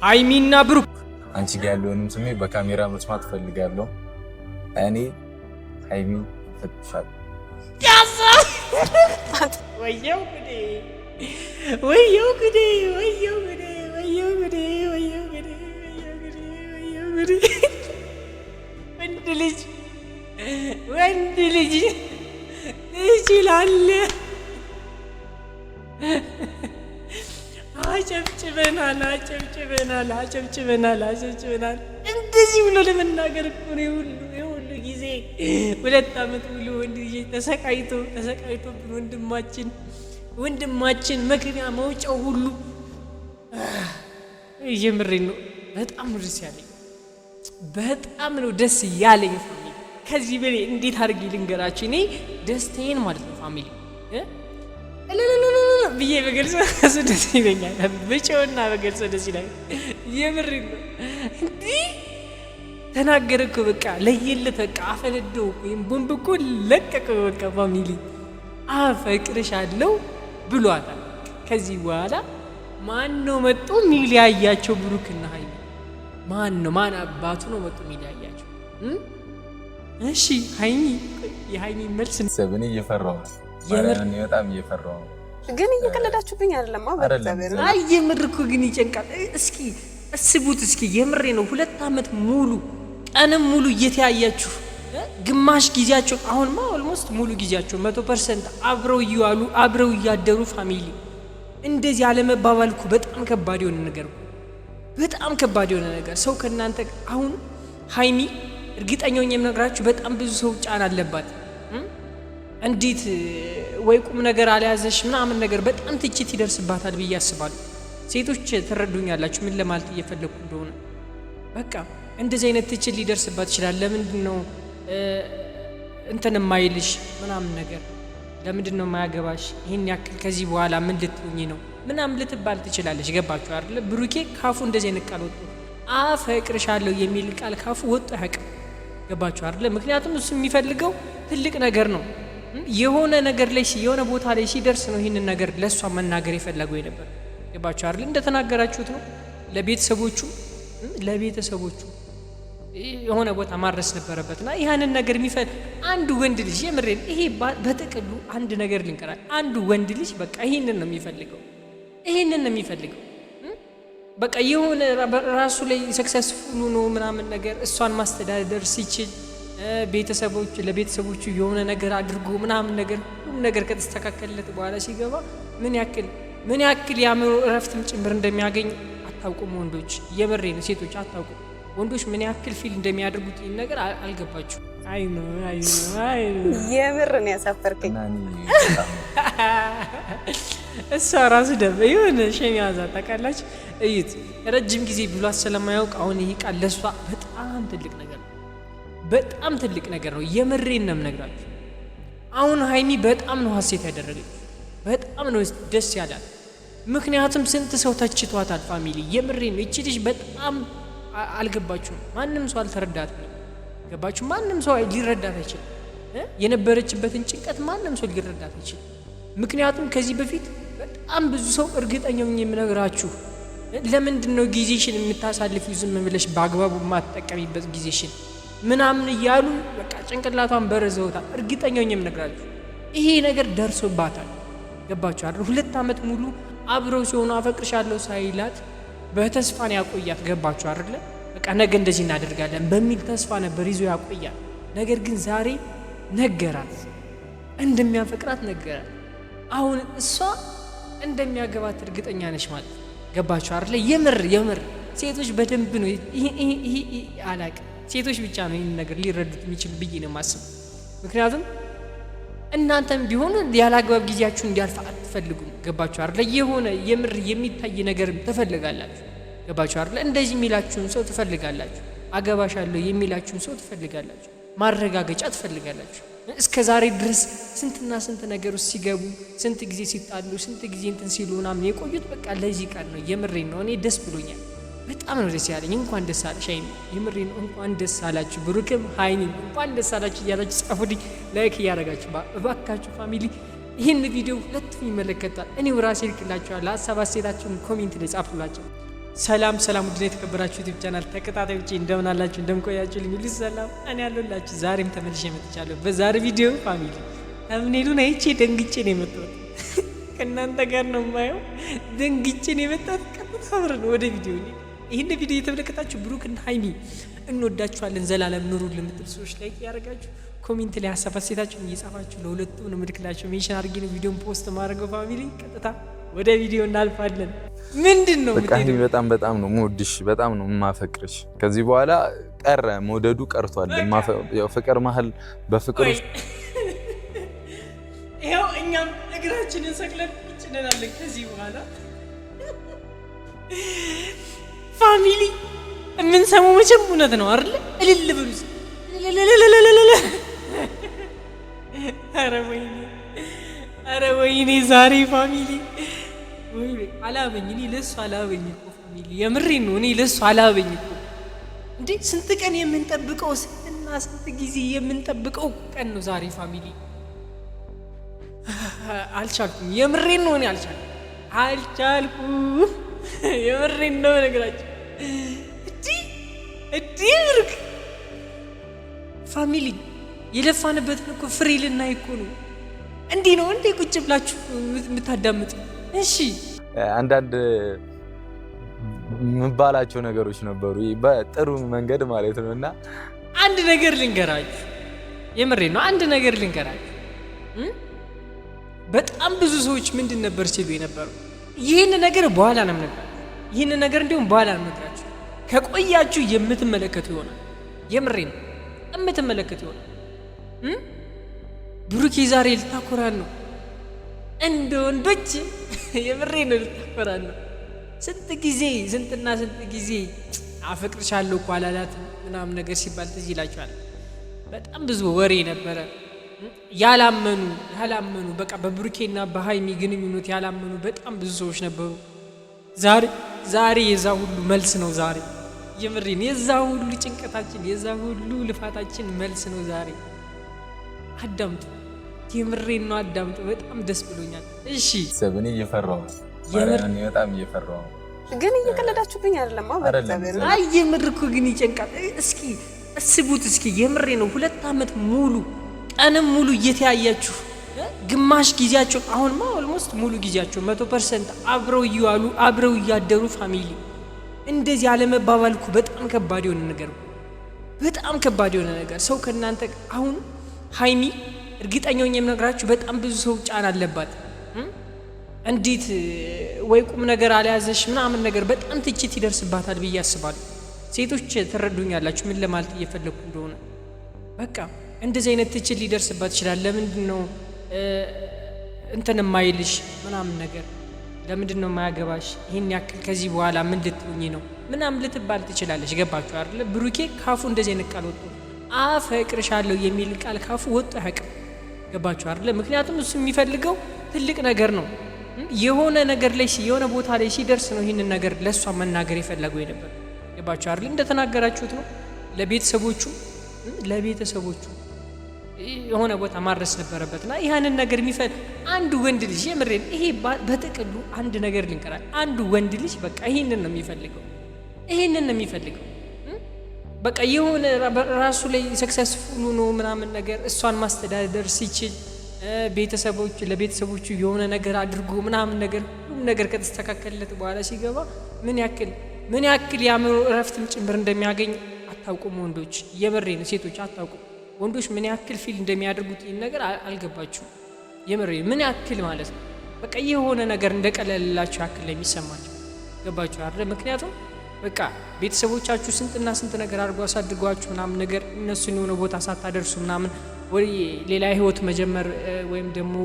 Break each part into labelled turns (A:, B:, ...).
A: ሃይሚና ብሩክ
B: አንቺ ጋር ያለውንም ስሜት በካሜራ መስማት ፈልጋለሁ። እኔ ሃይሚ ፈጥሻል
A: ያሳ ወየው ጉዴ ወየው ጉዴ ወየው ጉዴ ወየው ጉዴ ወየው ጉዴ ወየው ጉዴ ወንድ ልጅ ይችላል። አጨብጭበናል። እንደዚህ ብሎ ለመናገር እኮ ነው የሁሉ ጊዜ 2 ዓመት ሙሉ ወንድ ልጅ ተሰቃይቶብን ወንድማችን መግቢያ መውጫው ሁሉ የምሬን ነው። በጣም ነው ደስ ያለኝ ፋሚሊ። ከዚህ በላይ እንዴት አድርጌ ልንገራችሁ? እኔ ደስታዬን ማለት ነው ፋሚሊ ብዬ በገልጽ ደስ ይለኛል። ብቻውና በገልጽ ደስ ይላል። የምሬን ነው። እንዲህ ተናገረ እኮ በቃ ለየለት በቃ አፈነደው እኮ ወይም ቦምብ እኮ ለቀቀው። በቃ ፋሚሊ አፈቅርሻለሁ ብሏታል። ከዚህ በኋላ ማን ነው መጥቶ ሚሊያያቸው? ብሩክና ሃይሚ ማን አባቱ ነው መጥቶ ሚሊያያቸው? እሺ ሃይሚ የሃይሚ መልስ
B: ሰብኔ እየፈራው በጣም እየፈራው
C: ግን እየቀለዳችሁብኝ አይደለም?
A: አይ የምር እኮ ግን ይጨንቃል። እስኪ እስቡት እስኪ የምሬ ነው። 2 ዓመት ሙሉ ቀንም ሙሉ እየተያያችሁ ግማሽ ጊዜያቸው አሁንማ ኦልሞስት ሙሉ ጊዜያቸው 100% አብረው እየዋሉ አብረው እያደሩ ፋሚሊ እንደዚህ አለመባባል እኮ በጣም ከባድ የሆነ ነገር በጣም ከባድ የሆነ ነገር። ሰው ከናንተ አሁን ሃይሚ እርግጠኛው የምነግራችሁ በጣም ብዙ ሰው ጫና አለባት። እንዴት ወይ ቁም ነገር አልያዘሽ ምናምን ነገር በጣም ትችት ይደርስባታል ብዬ አስባለሁ። ሴቶች ትረዱኛላችሁ ምን ለማለት እየፈለኩ እንደሆነ። በቃ እንደዚህ አይነት ትችት ሊደርስባት ይችላል። ለምንድን ነው እንትን የማይልሽ ምናምን ነገር? ለምንድን ነው የማያገባሽ? ይሄን ያክል ከዚህ በኋላ ምን ልትሆኚ ነው ምናምን ልትባል ትችላለች። ገባችሁ አይደል? ብሩኬ ካፉ እንደዚህ አይነት ቃል ወጥቶ አፈቅርሻለሁ የሚል ቃል ካፉ ወጥቶ ያውቅም። ገባችሁ አይደል? ምክንያቱም እሱ የሚፈልገው ትልቅ ነገር ነው። የሆነ ነገር ላይ የሆነ ቦታ ላይ ሲደርስ ነው ይህንን ነገር ለእሷ መናገር የፈለገው የነበር። ገባችሁ አይደል? እንደተናገራችሁት ነው ለቤተሰቦቹ የሆነ ቦታ ማድረስ ነበረበትና ያንን ነገር የሚፈልግ አንዱ ወንድ ልጅ የምሬን ይሄ በጥቅሉ አንድ ነገር ልንቀራል። አንዱ ወንድ ልጅ በቃ ይሄንን ነው የሚፈልገው በቃ የሆነ ራሱ ላይ ሰክሰስፉል ነው ምናምን ነገር እሷን ማስተዳደር ሲችል ለቤተሰቦቹ የሆነ ነገር አድርጎ ምናምን ነገር ሁሉ ነገር ከተስተካከለለት በኋላ ሲገባ ምን ያክል የአእምሮ እረፍትም ጭምር እንደሚያገኝ አታውቁም ወንዶች። የበሬ ነው ሴቶች አታውቁም ወንዶች ምን ያክል ፊል እንደሚያደርጉት ይሄን ነገር አልገባችሁ? አይ ነው
C: የምር ነው ያሳፈርከኝ።
A: እሷ ራሱ ደበ የሆነ ሸሚያዛ ታውቃላችሁ። እዩት ረጅም ጊዜ ብሏት ስለማያውቅ አሁን ይሄ ቃል ለሷ በጣም ትልቅ ነገር ነው። የምሬን ነው የምነግራችሁ። አሁን ሃይሚ በጣም ነው ሀሴት ያደረገች፣ በጣም ነው ደስ ያላት። ምክንያቱም ስንት ሰው ተችቷታል ፋሚሊ። የምሬን ነው። እቺ ልጅ በጣም አልገባችሁም። ማንም ሰው አልተረዳትም። ገባችሁ? ማንም ሰው ሊረዳት አይችልም። የነበረችበትን ጭንቀት ማንም ሰው ሊረዳት አይችልም። ምክንያቱም ከዚህ በፊት በጣም ብዙ ሰው እርግጠኛው የምነግራችሁ ለምንድን ነው ጊዜሽን የምታሳልፊው ዝም ብለሽ በአግባቡ የማትጠቀሚበት ጊዜሽን ምናምን እያሉ በቃ ጭንቅላቷን በረዘውታል። እርግጠኛው የምነግራችሁ ይሄ ነገር ደርሶባታል። ገባችሁ አይደል? 2 ዓመት ሙሉ አብረው ሲሆኑ አፈቅርሻለሁ ሳይላት በተስፋን ያቆያት። ገባችሁ አይደል? በቃ ነገ እንደዚህ እናደርጋለን በሚል ተስፋ ነበር ይዞ ያቆያት። ነገር ግን ዛሬ ነገራት፣ እንደሚያፈቅራት ነገራት። አሁን እሷ እንደሚያገባት እርግጠኛ ነሽ ማለት። ገባችሁ አይደል? የምር ሴቶች በደንብ ነው ይሄ አላቅም። ሴቶች ብቻ ነው ይህን ነገር ሊረዱት የሚችል ብዬ ነው ማስብ። ምክንያቱም እናንተም ቢሆን ያላግባብ ጊዜያችሁ እንዲያልፍ አትፈልጉም። ገባችሁ አይደል? የሆነ የምር የሚታይ ነገር ትፈልጋላችሁ። ገባችሁ አይደል? እንደዚህ የሚላችሁን ሰው ትፈልጋላችሁ። አገባሻለሁ የሚላችሁን ሰው ትፈልጋላችሁ። ማረጋገጫ ትፈልጋላችሁ። እስከ ዛሬ ድረስ ስንትና ስንት ነገር ውስጥ ሲገቡ፣ ስንት ጊዜ ሲጣሉ፣ ስንት ጊዜ እንትን ሲሉ ምናምን የቆዩት በቃ ለዚህ ቃል ነው። የምሬን ነው። እኔ ደስ ብሎኛል። በጣም ነው ደስ ያለኝ። እንኳን ደስ አለሽ ሃይሚ፣ የምሬን ነው። እንኳን ደስ አላችሁ ብሩክም ሃይሚም እንኳን ደስ አላችሁ እያላችሁ ጻፉልኝ፣ ላይክ እያደረጋችሁ እባካችሁ ፋሚሊ። ይህን ቪዲዮ ሁለቱም ይመለከታል። እኔው ራሴ ልክላችኋለሁ። ሀሳብ አስተያየታችሁን ኮሜንት ላይ ጻፉላችሁ። ሰላም ውድ የተከበራችሁ ዩቲዩብ ቻናል ተከታታዮቼ እንደምን አላችሁ? እንደምን ቆያችሁ? ልኝ ሰላም እኔ ያለሁላችሁ ዛሬም ተመልሼ መጥቻለሁ። በዛሬ ቪዲዮ ፋሚሊ ተምኔሉን አይቼ ደንግጬ ነው የመጣሁት። ከእናንተ ጋር ነው የማየው። ደንግጬ ነው የመጣሁት። ቀጥታ አብረን ወደ ቪዲዮ ነው። ይህን ቪዲዮ የተመለከታችሁ ብሩክና ሃይሚ እንወዳችኋለን ዘላለም ኑሩልን ለምትሉ ሰዎች ላይክ ያደርጋችሁ፣ ኮሜንት ላይ ሀሳብ አስተያየታችሁን እየጻፋችሁ ለሁለቱም ነው ምልክላችሁ ሜንሽን አድርጌ ነው ቪዲዮን ፖስት ማድረገው። ፋሚሊ ቀጥታ ወደ ቪዲዮ እናልፋለን። ምንድነው
B: በጣም ነው የምወድሽ፣ በጣም ነው የማፈቅርሽ። ከዚህ በኋላ ቀረ መውደዱ ቀርቷል። ያው ፍቅር መሀል በፍቅር ውስጥ
A: ይሄው እኛም እግራችንን ሰቅለን እንችላለን። ከዚህ በኋላ ፋሚሊ የምንሰማው መቼም እውነት ነው አይደል? እልል ብሉ። ኧረ ወይኔ ዛሬ ፋሚሊ አላበኝ። እኔ ለሱ አላበኝ እኮ ፋሚሊ፣ የምሬን ነው። እኔ ለሱ አላበኝ እኮ እንዴ! ስንት ቀን የምንጠብቀው ስንት ጊዜ የምንጠብቀው ቀን ነው ዛሬ ፋሚሊ። አልቻልኩም፣ የምሬን ነው። እኔ አልቻልኩም፣ የምሬን ነው ነገራችሁ። እዲ ብሩክ ፋሚሊ የለፋንበትን እኮ ፍሬ ልናይ እኮ ነው። እንዲህ ነው እንዴ ቁጭ ብላችሁ የምታዳምጡ? እሺ
B: አንዳንድ የምባላቸው ነገሮች ነበሩ በጥሩ መንገድ ማለት ነው። እና
A: አንድ ነገር ልንገራችሁ፣ የምሬን ነው። አንድ ነገር ልንገራችሁ። በጣም ብዙ ሰዎች ምንድን ነበር ሲሉ የነበረው? ይህን ነገር በኋላ ነው የምነግራችሁ። ይህን ነገር እንዲሁም በኋላ ነው የምነግራችሁ። ከቆያችሁ የምትመለከቱ ይሆናል። የምሬን ነው የምትመለከቱ ይሆናል። ብሩኬ ዛሬ ልታኮራን ነው እንደ ወንዶች። የምሬን ነው ልታኮራን ነው። ስንት ጊዜ አፈቅርሻለሁ እኮ አላላትም ምናምን ነገር ሲባል ትዝ ይላችኋል። በጣም ብዙ ወሬ ነበረ። ያላመኑ በቃ በብሩኬና በሃይሚ ግንኙነት ያላመኑ በጣም ብዙ ሰዎች ነበሩ። ዛሬ የዛ ሁሉ መልስ ነው። ዛሬ የምሬን የዛ ሁሉ ጭንቀታችን የዛ ሁሉ ልፋታችን መልስ ነው ዛሬ። አዳምጡ፣ የምሬን ነው አዳምጡ። በጣም ደስ ብሎኛል። እሺ
B: ሰብኔ እየፈራሁ በጣም እየፈራሁ
C: ግን እየቀለዳችሁብኝ አይደለም?
A: አይ የምር እኮ ግን ይጨንቃል። እስኪ አስቡት፣ እስኪ የምሬ ነው 2 ዓመት ሙሉ ቀንም ሙሉ እየተያያችሁ ግማሽ ጊዜያቸው አሁንማ ኦልሞስት ሙሉ ጊዜያቸው 100% አብረው እየዋሉ አብረው እያደሩ ፋሚሊ እንደዚህ አለመባባል እኮ በጣም ከባድ የሆነ ነገር ነው። በጣም ከባድ የሆነ ነገር ሰው ከእናንተ አሁን ሃይሚ እርግጠኛ ነኝ የምነግራችሁ በጣም ብዙ ሰው ጫና አለባት። እንዴት ወይ ቁም ነገር አልያዘሽ ምናምን ነገር በጣም ትችት ይደርስባታል ብዬ አስባለሁ። ሴቶች ትረዱኛላችሁ ምን ለማለት እየፈለኩ እንደሆነ። በቃ እንደዚህ አይነት ትችት ሊደርስባት ይችላል። ለምንድን ነው እንትን የማይልሽ ምናምን ነገር? ለምንድን ነው የማያገባሽ? ይህን ያክል ከዚህ በኋላ ምን ልትሆኚ ነው ምናምን ልትባል ትችላለች። ገባችሁ አይደለ? ብሩኬ ካፉ እንደዚህ አይነት ቃል ወጥቶ አፈቅርሻለሁ የሚል ቃል ካፉ ወጥቶ አያውቅም። ገባችሁ አይደለ? ምክንያቱም እሱ የሚፈልገው ትልቅ ነገር ነው። የሆነ ነገር ላይ የሆነ ቦታ ላይ ሲደርስ ነው ይህንን ነገር ለእሷ መናገር የፈለገው የነበር። ገባችሁ አይደለ? እንደተናገራችሁት ነው ለቤተሰቦቹ የሆነ ቦታ ማድረስ ነበረበትና ይህንን ነገር የሚፈልግ አንዱ ወንድ ልጅ የምሬን ይሄ በጥቅሉ አንድ ነገር ልንቀራል። አንዱ ወንድ ልጅ በቃ ይህንን ነው የሚፈልገው። በቃ የሆነ ራሱ ላይ ሰክሰስፉል ሆኖ ምናምን ነገር እሷን ማስተዳደር ሲችል ለቤተሰቦቹ የሆነ ነገር አድርጎ ምናምን ነገር ሁሉም ነገር ከተስተካከለለት በኋላ ሲገባ ምን ያክል የአእምሮ እረፍትም ጭምር እንደሚያገኝ አታውቁም ወንዶች። የምሬን ሴቶች አታውቁም። ወንዶች ምን ያክል ፊል እንደሚያደርጉት ይህን ነገር አልገባችሁም። የምሬን ምን ያክል ማለት ነው በቃ የሆነ ነገር እንደቀለላችሁ ያክል ላይ የሚሰማቸው። ገባችሁ አይደል? ምክንያቱም በቃ ቤተሰቦቻችሁ ስንት ነገር አድርጎ አሳድጓችሁ ምናምን ነገር እነሱን የሆነ ቦታ ሳታደርሱ ምናምን ወይ ሌላ ህይወት መጀመር ወይም ደግሞ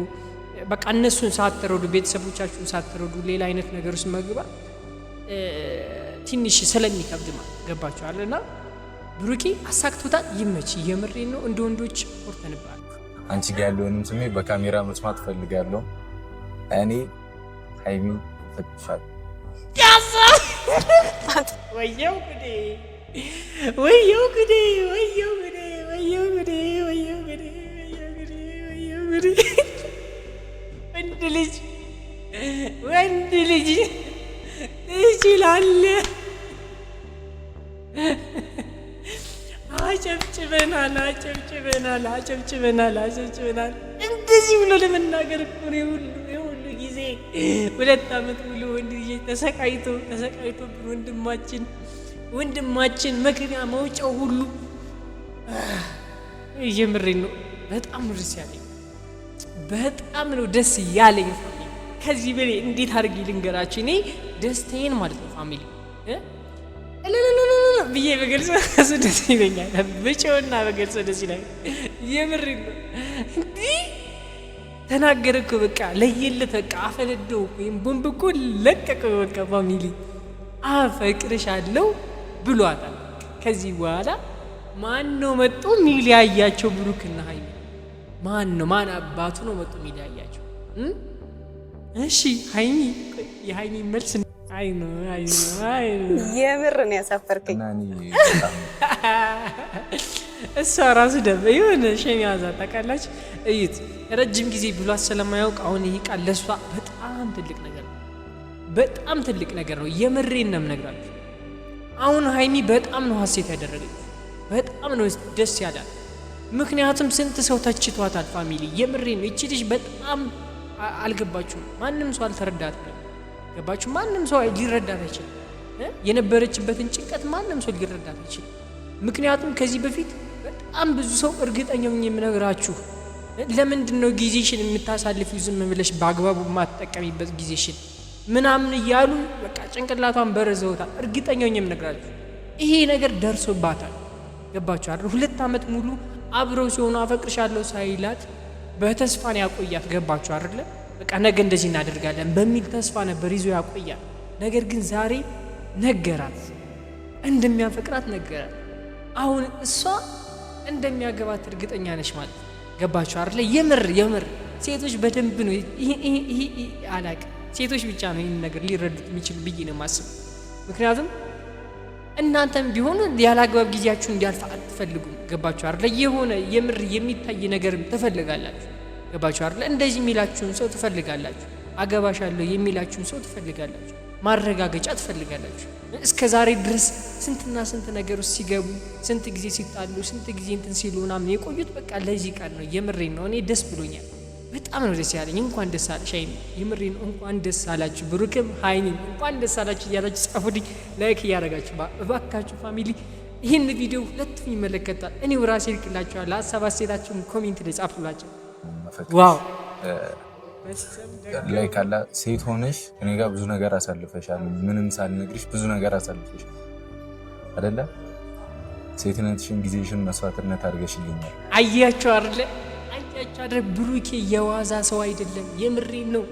A: በቃ እነሱን ሳትረዱ ቤተሰቦቻችሁን ሳትረዱ ሌላ አይነት ነገር ውስጥ መግባት ትንሽ ስለሚከብድ ማለት ገባችሁ አይደልና ብሩኬ አሳክቶታል። ይመች። የምሬን ነው። እንደ ወንዶች ኮርተንባል።
B: አንቺ ጋር ያለውንም ስሜት በካሜራ መስማት ፈልጋለሁ። እኔ ሃይሚ ፈትሻለሁ።
A: ወየው ጉዴ! ወንድ ልጅ ይችላል። አጨብጭበናል። እንደዚህ ብሎ ለመናገር እኮ ነው የሁሉ ጊዜ 2 ዓመት ሙሉ ወንድ ልጅ ተሰቃይቶ ወንድማችን መግቢያ መውጫው ሁሉ የምሬን ነው። በጣም ነው ደስ ያለኝ። በጣም ነው ደስ ያለኝ። ከዚህ በላይ እንዴት አድርጌ ልንገራችሁ? እኔ ደስታዬን ማለት ነው ፋሚሊ ብዬ በገልጽ እሱ ደስ ይለኛል። ብቻውና በገልጽ ደስ ይላል። የምሬን ነው። እንዲህ ተናገረ እኮ በቃ ለየለት በቃ አፈነደው እኮ ወይም ቦምብ እኮ ለቀቀው። በቃ ፋሚሊ አፈቅርሻለሁ ብሏታል። ከዚህ በኋላ ማን ነው መጥቶ ሚሊያያቸው? ብሩክና ሃይሚ ማን አባቱ ነው መጥቶ ሚሊያያቸው? እሺ ሃይሚ የሃይሚ መልስ አይ ነው
C: የምር ነው ያሳፈርከኝ።
A: እሷ ራሱ ደበ የሆነ ሸሚ ያዛ ታውቃላችሁ። እይት ረጅም ጊዜ ብሏት ስለማያውቅ አሁን ይሄ ቃል ለሷ በጣም ትልቅ ነገር ነው። የምሬን ነው የምነግራችሁ። አሁን ሃይሚ በጣም ነው ሀሴት ያደረገች። በጣም ነው ደስ ያላት። ምክንያቱም ስንት ሰው ተችቷታል ፋሚሊ። የምሬን ነው። እቺ ልጅ በጣም አልገባችሁም። ማንም ሰው አልተረዳትም። ገባችሁ? ማንም ሰው ሊረዳት አይችልም። የነበረችበትን ጭንቀት ማንም ሰው ሊረዳት አይችልም። ምክንያቱም ከዚህ በፊት በጣም ብዙ ሰው እርግጠኛው የምነግራችሁ ለምንድን ነው ጊዜሽን የምታሳልፊው ዝም ብለሽ በአግባቡ የማትጠቀሚበት ጊዜሽን ምናምን እያሉ በቃ ጭንቅላቷን በረዘውታል። እርግጠኛው የምነግራችሁ ይሄ ነገር ደርሶባታል። ገባችሁ አይደል? 2 ዓመት ሙሉ አብረው ሲሆኑ አፈቅርሻለሁ ሳይላት በተስፋን ያቆያት። ገባችሁ አይደል? በቃ ነገ እንደዚህ እናደርጋለን በሚል ተስፋ ነበር ይዞ ያቆያት። ነገር ግን ዛሬ ነገራት፣ እንደሚያፈቅራት ነገራት። አሁን እሷ እንደሚያገባት እርግጠኛ ነሽ ማለት። ገባችሁ አይደል? የምር ሴቶች በደንብ ነው ይሄ አላቅም። ሴቶች ብቻ ነው ይህን ነገር ሊረዱት የሚችሉ ብዬ ነው የማስበው። ምክንያቱም እናንተም ቢሆን ያላግባብ ጊዜያችሁ እንዲያልፍ አትፈልጉም። ገባችሁ አይደል? የሆነ የምር የሚታይ ነገርም ትፈልጋላችሁ። ገባችሁ አይደል? እንደዚህ የሚላችሁን ሰው ትፈልጋላችሁ። አገባሻለሁ የሚላችሁን ሰው ትፈልጋላችሁ። ማረጋገጫ ትፈልጋላችሁ። እስከ ዛሬ ድረስ ስንትና ስንት ነገር ውስጥ ሲገቡ፣ ስንት ጊዜ ሲጣሉ፣ ስንት ጊዜ እንትን ሲሉ ምናምን የቆዩት በቃ ለዚህ ቃል ነው። የምሬን ነው። እኔ ደስ ብሎኛል። በጣም ነው ደስ ያለኝ። እንኳን ደስ አለሽ ሃይሚ። የምሬን ነው። እንኳን ደስ አላችሁ ብሩክም ሃይሚም እንኳን ደስ አላችሁ እያላችሁ ጻፉልኝ፣ ላይክ እያደረጋችሁ እባካችሁ ፋሚሊ። ይህን ቪዲዮ ሁለቱም ይመለከታል። እኔው ራሴ ልክላችኋለሁ። ሀሳብ አስተያየታችሁን ኮሜንት ላይ ጻፉላችሁ። ዋው
B: ላይ ካላ ሴት ሆነሽ እኔ ጋር ብዙ ነገር አሳልፈሻል። ምንም ሳልነግርሽ ብዙ ነገር አሳልፈሽ አይደለ? ሴትነትሽን፣ ጊዜሽን መስዋዕትነት አድርገሽልኛል።
A: አያችሁ አይደለ? ብሩኬ የዋዛ ሰው አይደለም። የምሬን ነው።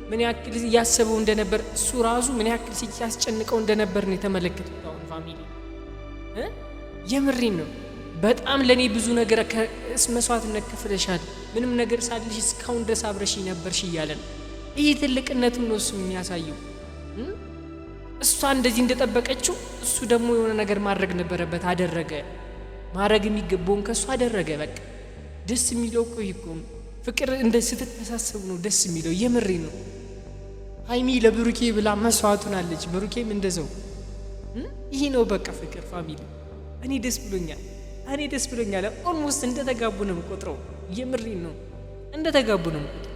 A: ምን ያክል ያሰበው እንደነበር እሱ ራሱ ምን ያክል ሲያስጨንቀው እንደነበር ነው የተመለከቱት። አሁን ፋሚሊ የምሬን ነው። በጣም ለኔ ብዙ ነገር መስዋዕትነት ከፍለሻል። ምንም ነገር ሳልሽ እስካሁን ድረስ አብረሽ ነበርሽ እያለ ነው። ይህ ትልቅነቱን ነው እሱ የሚያሳየው። እሷ እንደዚህ እንደጠበቀችው እሱ ደግሞ የሆነ ነገር ማድረግ ነበረበት፣ አደረገ። ማድረግ የሚገባውን ከእሱ አደረገ። በቃ ደስ የሚለው እኮ ይሄ ነው። ፍቅር እንደ ስትተሳሰቡ ነው ደስ የሚለው። የምሬ ነው። ሃይሚ ለብሩኬ ብላ መስዋዕቱን አለች፣ ብሩኬም እንደዛው። ይሄ ነው በቃ ፍቅር ፋሚሊ። እኔ ደስ ብሎኛል። ኦልሞስት እንደተጋቡ ነው የምቆጥረው። የምሬ ነው፣ እንደተጋቡ ነው የምቆጥረው።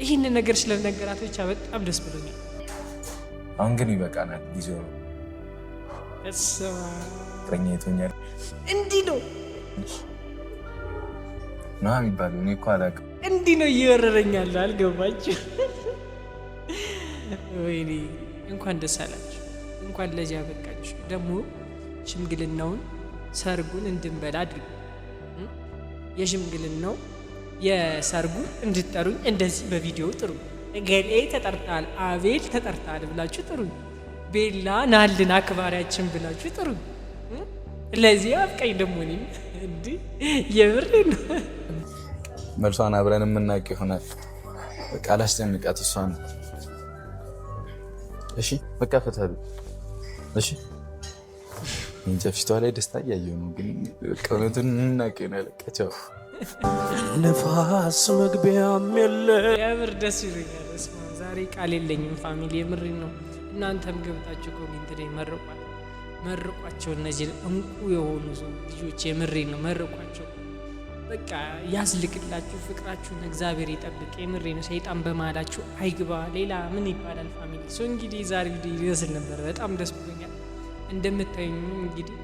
A: ይህን ነገር ስለነገራት ብቻ በጣም ደስ ብሎኛል።
B: አሁን ግን ይበቃናል፣ ጊዜው ነው። ፍቅረኛ ይቶኛል።
A: እንዲህ ነው
B: ና የሚባለው። እኔ እኮ አላውቅም።
A: እንዲህ ነው እየወረረኛል። አልገባችሁ? ወይኔ እንኳን ደስ አላችሁ፣ እንኳን ለዚህ አበቃችሁ። ደግሞ ሽምግልናውን ሰርጉን እንድንበላ አድርጉ። የሽምግልናው የሰርጉ እንድትጠሩኝ እንደዚህ በቪዲዮ ጥሩ። ገሌ ተጠርታል፣ አቤል ተጠርታል ብላችሁ ጥሩኝ። ቤላ ናልን አክባሪያችን ብላችሁ ጥሩኝ። ለዚህ አብቃኝ። ደግሞ እኔም እንዲህ የምር ነው።
B: መልሷን አብረን የምናውቅ ይሆናል። በቃ አላስጨንቃት እሷን። እሺ በቃ ፈታሉ። እሺ እንጃ ፊቷ ላይ ደስታ እያየሁ ነው፣ ግን እውነቱን እናውቅ ይሆናል። ቀቻው
D: ነፋስ መግቢያም የለ።
A: የምር ደስ ይለኛል። ዛሬ ቃል የለኝም ፋሚሊ፣ የምር ነው። እናንተም ገብታችሁ ኮሜንት ላይ መርቋቸው። እነዚህ እንቁ የሆኑ ልጆች የምሬ ነው፣ መርቋቸው። በቃ ያዝልቅላችሁ፣ ፍቅራችሁን እግዚአብሔር ይጠብቅ። የምሬ ነው። ሰይጣን በመሀላችሁ አይግባ። ሌላ ምን ይባላል? ፋሚሊ ሰው እንግዲህ ዛሬ ቪዲዮ ይመስል ነበር። በጣም ደስ ብሎኛል። እንደምታዩኝ እንግዲህ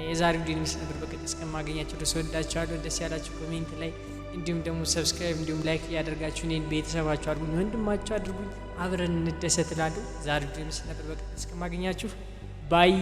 A: የዛሬ ቪዲዮ ይመስል ነበር። በቀጣይ እስከማገኛችሁ ድረስ ወዳችኋለሁ። ደስ ያላችሁ ኮሜንት ላይ እንዲሁም ደግሞ ሰብስክራይብ እንዲሁም ላይክ እያደርጋችሁ እኔን ቤተሰባችሁ አድርጉኝ፣ ወንድማችሁ አድርጉኝ። አብረን እንደሰት እላለሁ። ዛሬ ቪዲዮ ይመስል ነበር። በቀጣይ እስከማገኛችሁ ባይ